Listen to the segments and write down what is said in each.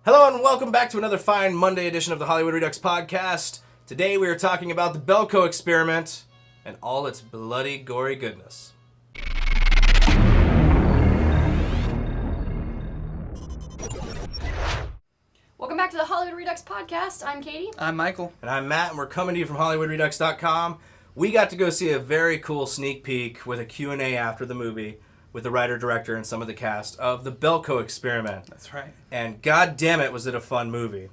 Hello and welcome back to another fine Monday edition of the Hollywood Redux podcast. Today we are talking about the Belko Experiment and all its bloody, gory goodness. Welcome back to the Hollywood Redux podcast. I'm Katie. I'm Michael. And I'm Matt, and we're coming to you from HollywoodRedux.com. We got to go see a very cool sneak peek with a Q&A after the movie with the writer, director, and some of the cast of the Belko Experiment. That's right. And god damn it, was it a fun movie.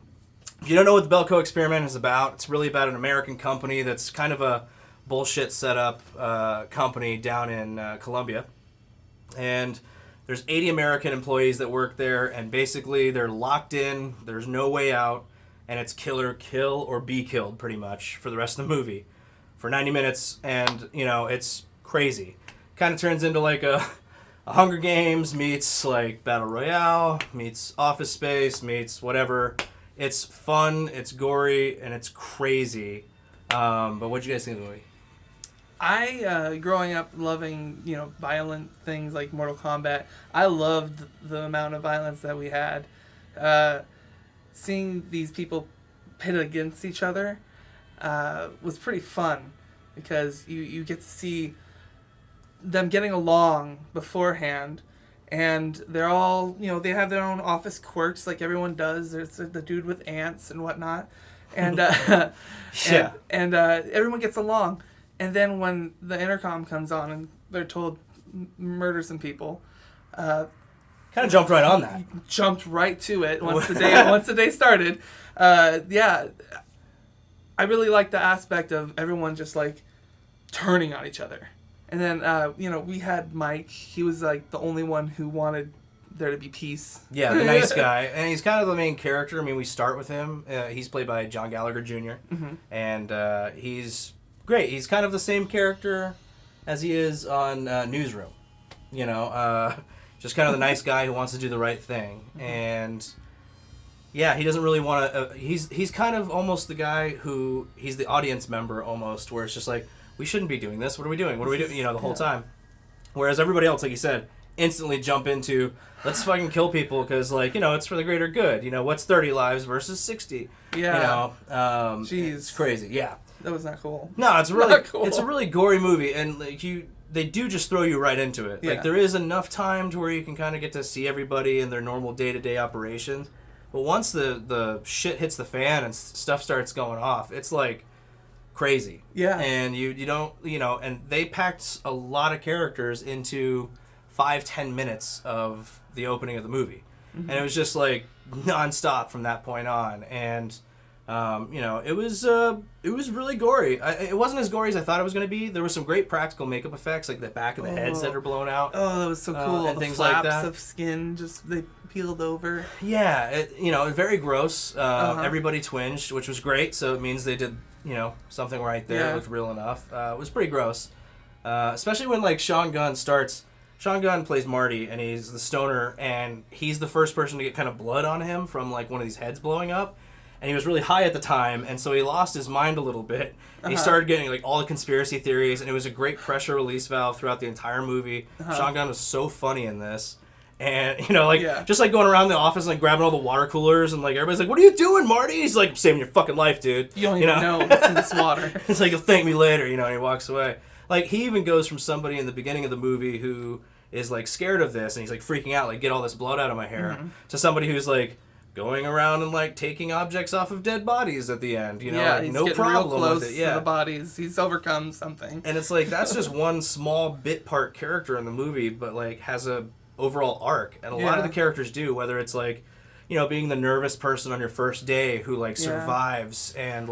If you don't know what the Belko Experiment is about, it's really about an American company that's kind of a bullshit setup company down in Colombia. And there's 80 American employees that work there, and basically they're locked in, there's no way out, and it's kill or be killed pretty much for the rest of the movie for 90 minutes, and, you know, it's crazy. Kind of turns into like a Hunger Games meets like Battle Royale, meets Office Space, meets whatever. It's fun, it's gory, and it's crazy. But what'd you guys think of the movie? I, growing up loving, violent things like Mortal Kombat, I loved the amount of violence that we had. Seeing these people pit against each other was pretty fun because you get to see them getting along beforehand, and they're all, they have their own office quirks like everyone does. There's the dude with ants and whatnot, and Yeah. and everyone gets along. And then when the intercom comes on and they're told murder some people, Kind of jumped right on that. jumped right to it once the day started. Yeah, I really like the aspect of everyone just like turning on each other. And then, we had Mike. He was, like, the only one who wanted there to be peace. Yeah, the nice guy. And he's kind of the main character. I mean, we start with him. He's played by John Gallagher Jr. Mm-hmm. And he's great. He's kind of the same character as he is on Newsroom. Just kind of the nice guy who wants to do the right thing. Mm-hmm. And, yeah, he doesn't really want to... he's kind of almost the guy who... He's the audience member almost, where it's just like, we shouldn't be doing this. What are we doing? What are we doing? The whole time. Whereas everybody else, like you said, instantly jump into, let's fucking kill people because, it's for the greater good. What's 30 lives versus 60? Yeah. Jeez. It's crazy. Yeah. That was not cool. No, it's really cool. It's a really gory movie, and they do just throw you right into it. Yeah. Like, there is enough time to where you can kind of get to see everybody in their normal day-to-day operations. But once the shit hits the fan and stuff starts going off, it's like crazy. Yeah. And you don't, and they packed a lot of characters into 5-10 minutes of the opening of the movie. Mm-hmm. And it was just like nonstop from that point on. And, it was really gory. It wasn't as gory as I thought it was going to be. There was some great practical makeup effects, like the back of the heads that are blown out. Oh, that was so cool. And the things flaps like that. of skin, just they peeled over. Yeah, very gross. Everybody twinged, which was great. So it means they did, something right there. Yeah. It looked real enough. It was pretty gross. Especially when, Sean Gunn starts. Sean Gunn plays Marty, and he's the stoner, and he's the first person to get kind of blood on him from, one of these heads blowing up. And he was really high at the time, and so he lost his mind a little bit. And he started getting, all the conspiracy theories, and it was a great pressure release valve throughout the entire movie. Sean Gunn was so funny in this. And, just, going around the office and, grabbing all the water coolers, and, everybody's like, what are you doing, Marty? He's like, saving your fucking life, dude. You don't even know what's in this water. It's like, you'll thank me later, and he walks away. He even goes from somebody in the beginning of the movie who is, scared of this, and he's, freaking out, get all this blood out of my hair, to somebody who's, going around and taking objects off of dead bodies at the end, he's no getting problem real close with it. Yeah, to the bodies. He's overcome something. And it's that's just one small bit part character in the movie, but has a overall arc, and a lot of the characters do. Whether it's being the nervous person on your first day who survives and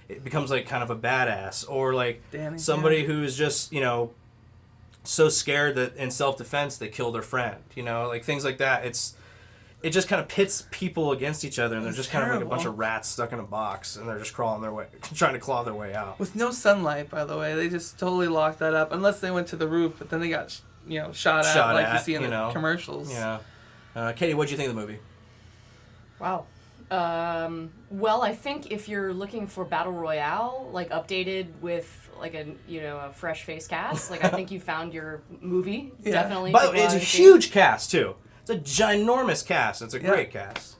it becomes kind of a badass, or Danny, somebody who's just so scared that in self-defense they kill their friend. Things like that. It just kind of pits people against each other, and they're just kind of like a bunch of rats stuck in a box, and they're just trying to claw their way out. With no sunlight, by the way. They just totally locked that up, unless they went to the roof, but then they got, shot at like you see in the commercials. Yeah. Katie, what'd you think of the movie? Wow. Well, I think if you're looking for Battle Royale, updated with a fresh face cast, I think you found your movie. Yeah. Definitely. But it's a huge cast too. It's a ginormous cast. It's a great cast.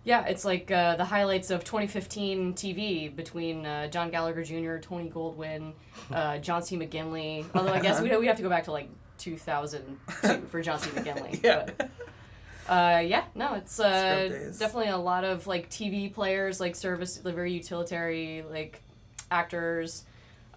Yeah, it's like the highlights of 2015 TV between John Gallagher Jr., Tony Goldwyn, John C. McGinley. Although I guess we have to go back to like 2002 for John C. McGinley. Yeah. But, it's definitely a lot of like TV players, like very utilitarian like actors.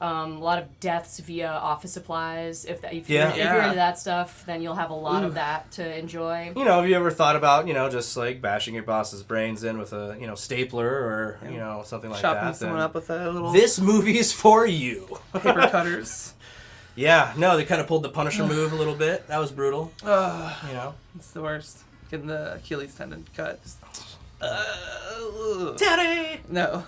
A lot of deaths via office supplies. If you're into that stuff, then you'll have a lot of that to enjoy. You know, have you ever thought about, just like bashing your boss's brains in with a, stapler or, something like that? Chopping someone up with a little... This movie is for you. Paper cutters. Yeah, no, they kind of pulled the Punisher move a little bit. That was brutal. It's the worst. Getting the Achilles tendon cut. Daddy! No.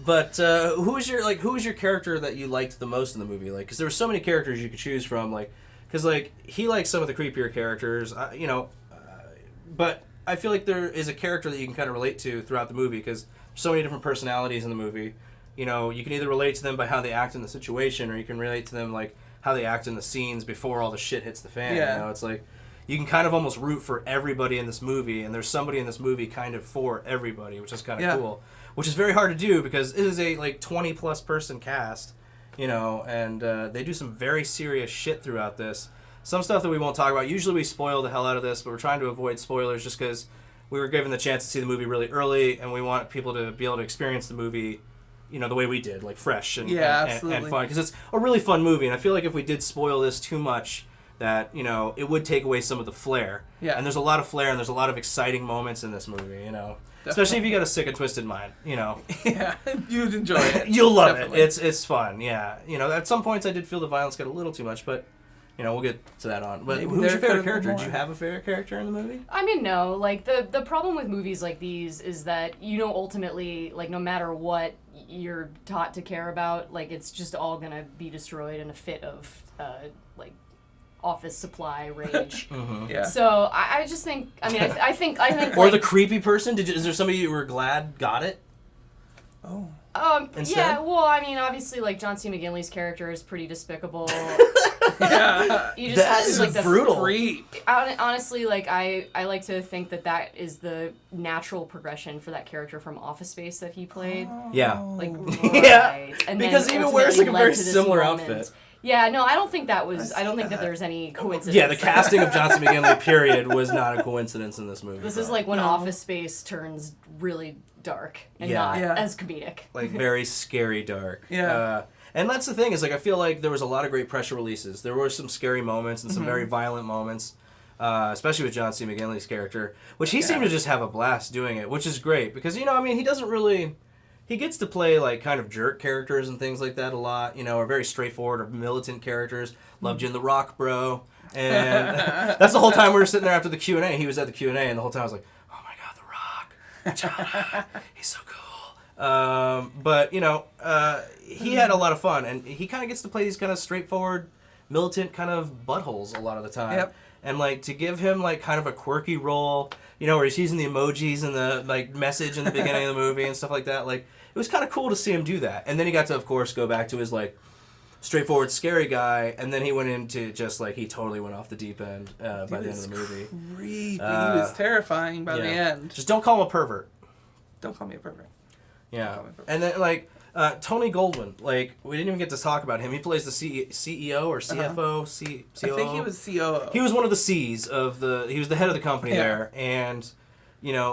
But who was your character that you liked the most in the movie? Like, because there were so many characters you could choose from. Like, because he likes some of the creepier characters. But I feel like there is a character that you can kind of relate to throughout the movie because there's so many different personalities in the movie. You can either relate to them by how they act in the situation, or you can relate to them like how they act in the scenes before all the shit hits the fan. Yeah. It's like you can kind of almost root for everybody in this movie, and there's somebody in this movie kind of for everybody, which is kind of cool. Which is very hard to do because it is a 20+ person cast, and they do some very serious shit throughout this. Some stuff that we won't talk about. Usually we spoil the hell out of this, but we're trying to avoid spoilers just because we were given the chance to see the movie really early, and we want people to be able to experience the movie, the way we did, like fresh and fun. Because it's a really fun movie, and I feel like if we did spoil this too much, that, it would take away some of the flair. Yeah. And there's a lot of flair, and there's a lot of exciting moments in this movie, Especially if you got a sick and twisted mind, Yeah, you'd enjoy it. You'll love it. It's fun, yeah. At some points I did feel the violence got a little too much, but, we'll get to that on. But who's your favorite character? Did you have a favorite character in the movie? I mean, no. Like, the problem with movies like these is that, ultimately, like, no matter what you're taught to care about, like, it's just all gonna be destroyed in a fit of, office supply rage. Yeah. So I just think. I mean, I think. Or the creepy person. Is there somebody you were glad got it? Oh. Instead? Yeah. Well, I mean, obviously, like John C. McGinley's character is pretty despicable. Yeah. You just that have is like the brutal. Creep. Honestly, like I like to think that is the natural progression for that character from Office Space that he played. Yeah. Like Yeah. right. And because then he even wears like a ultimately very led to this similar moment. outfit. Yeah, no, I don't think that was. I don't think that there's any coincidence. Yeah, the casting of John C. McGinley, period, was not a coincidence in this movie. This is like when Office Space turns really dark and not as comedic. Like very scary dark. Yeah. And that's the thing is like I feel like there was a lot of great pressure releases. There were some scary moments and some very violent moments, especially with John C. McGinley's character, which he seemed to just have a blast doing it, which is great because he doesn't really. He gets to play, like, kind of jerk characters and things like that a lot, or very straightforward or militant characters. Loved you in The Rock, bro. And that's the whole time we were sitting there after the Q&A. He was at the Q&A, and the whole time I was like, oh, my God, The Rock. He's so cool. But, he had a lot of fun. And he kind of gets to play these kind of straightforward, militant kind of buttholes a lot of the time. Yep. And, like, to give him, like, kind of a quirky role, where he's using the emojis and the, like, message in the beginning of the movie and stuff like that, like, it was kind of cool to see him do that. And then he got to, of course, go back to his, like, straightforward, scary guy, and then he went into just, like, he totally went off the deep end by the end of the movie. Creepy. He was terrifying by the end. Just don't call him a pervert. Don't call me a pervert. Yeah. And then, like, Tony Goldwyn, like, we didn't even get to talk about him. He plays the CEO or CFO, COO. I think he was COO. He was one of the C's of he was the head of the company there, and,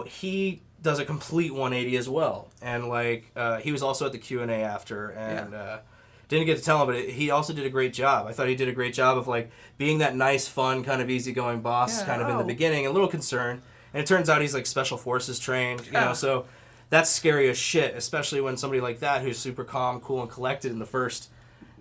he does a complete 180 as well. And, like, he was also at the Q&A after, and didn't get to tell him, but he also did a great job. I thought he did a great job of, like, being that nice, fun, kind of easygoing boss kind of in the beginning, a little concerned. And it turns out he's, like, Special Forces trained, so that's scary as shit, especially when somebody like that who's super calm, cool, and collected in the first,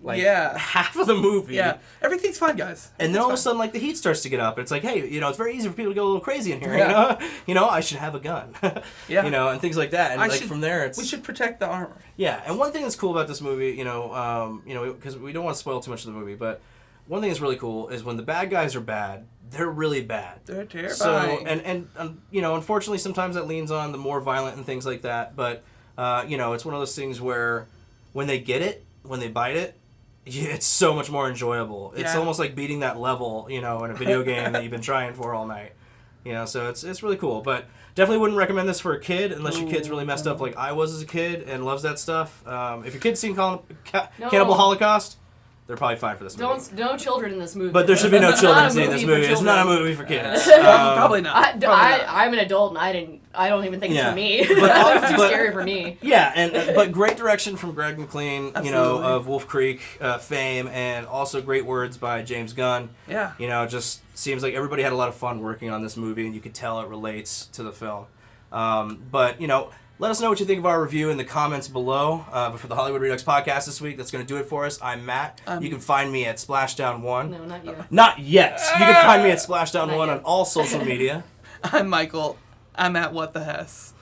like, half of the movie. Yeah, everything's fine, guys. And then all of a sudden, like, the heat starts to get up. It's like, hey, it's very easy for people to go a little crazy in here, I should have a gun. And things like that. And, from there, we should protect the armor. Yeah, and one thing that's cool about this movie, because we don't want to spoil too much of the movie, but one thing that's really cool is when the bad guys are bad, they're really bad. They're terrifying. So, and unfortunately, sometimes that leans on the more violent and things like that, but, it's one of those things where when they get it, when they bite it, it's so much more enjoyable. It's almost like beating that level, in a video game that you've been trying for all night. You know, so it's really cool. But definitely wouldn't recommend this for a kid unless your kid's really messed up like I was as a kid and loves that stuff. If your kid's seen Cannibal Holocaust, they're probably fine for this movie. No children in this movie. But there should be no children seeing this movie. It's not a movie for kids. Probably not. I'm an adult and I don't even think it's for me. It's too scary for me. Yeah, but great direction from Greg Mclean, Absolutely. you know, of Wolf Creek fame, and also great words by James Gunn. Yeah. You know, just seems like everybody had a lot of fun working on this movie, and you could tell it relates to the film. But, you know, let us know what you think of our review in the comments below. But for the Hollywood Redux podcast this week, that's going to do it for us. I'm Matt. You can find me at Splashdown1. No, not you. Not yet. You can find me at Splashdown1 on all social media. I'm Michael. I'm at What the Hess.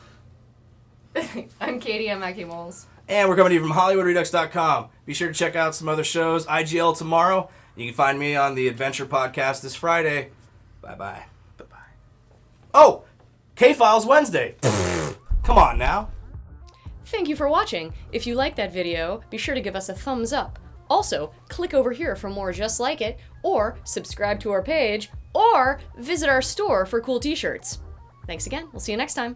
I'm Katie. I'm at Moles. And we're coming to you from HollywoodRedux.com. Be sure to check out some other shows. IGL tomorrow. You can find me on the Adventure Podcast this Friday. Bye-bye. Bye-bye. Oh! K-Files Wednesday. Come on now. Thank you for watching. If you liked that video, be sure to give us a thumbs up. Also, click over here for more just like it, or subscribe to our page, or visit our store for cool t-shirts. Thanks again. We'll see you next time.